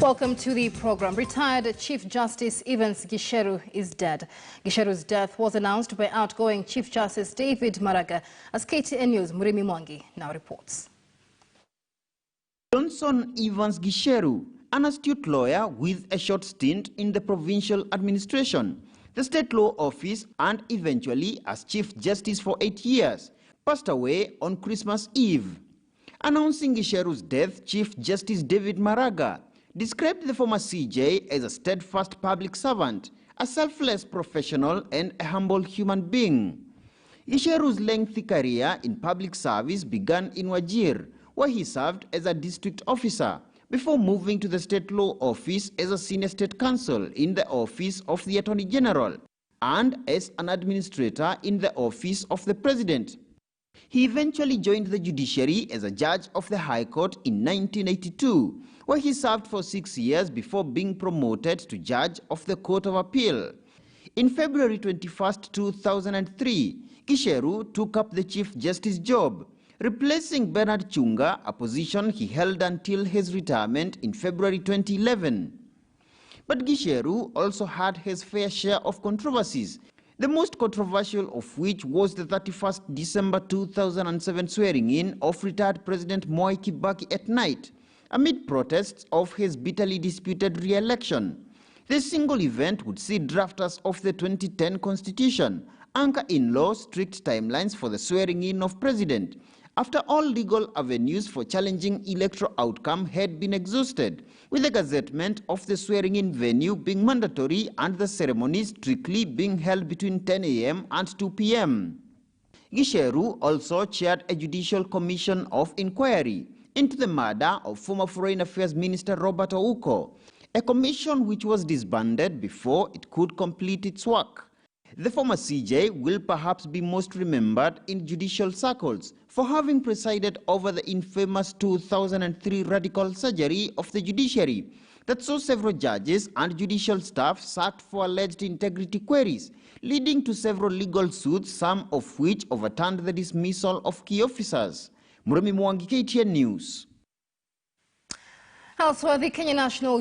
Welcome to the program. Retired Chief Justice Evan Gicheru is dead. Gicheru's death was announced by outgoing Chief Justice David Maraga, as KTN News' Murimi Mwangi now reports. Johnson Evans Gicheru, an astute lawyer with a short stint in the provincial administration, the state law office, and eventually as Chief Justice for 8 years, passed away on Christmas Eve. Announcing Gicheru's death, Chief Justice David Maraga described the former CJ as a steadfast public servant, a selfless professional, and a humble human being. Gicheru's lengthy career in public service began in Wajir, where he served as a district officer, before moving to the state law office as a senior state counsel in the office of the Attorney General, and as an administrator in the office of the President. He eventually joined the judiciary as a judge of the High Court in 1982, where he served for 6 years before being promoted to judge of the Court of Appeal. In February 21, 2003, Gicheru took up the Chief Justice job, replacing Bernard Chunga, a position he held until his retirement in February 2011. But Gicheru also had his fair share of controversies, the most controversial of which was the 31st December 2007 swearing-in of retired President Mwai Kibaki at night, amid protests of his bitterly disputed re-election. This single event would see drafters of the 2010 Constitution anchor in law strict timelines for the swearing-in of President, after all legal avenues for challenging electoral outcome had been exhausted, with the gazettement of the swearing-in venue being mandatory and the ceremony strictly being held between 10 a.m. and 2 p.m. Gicheru also chaired a judicial commission of inquiry into the murder of former Foreign Affairs Minister Robert Ouko, a commission which was disbanded before it could complete its work. The former CJ will perhaps be most remembered in judicial circles for having presided over the infamous 2003 radical surgery of the judiciary that saw several judges and judicial staff sacked for alleged integrity queries, leading to several legal suits, some of which overturned the dismissal of key officers. Murimi Mwangi, KTN News. Elsewhere, the Kenya National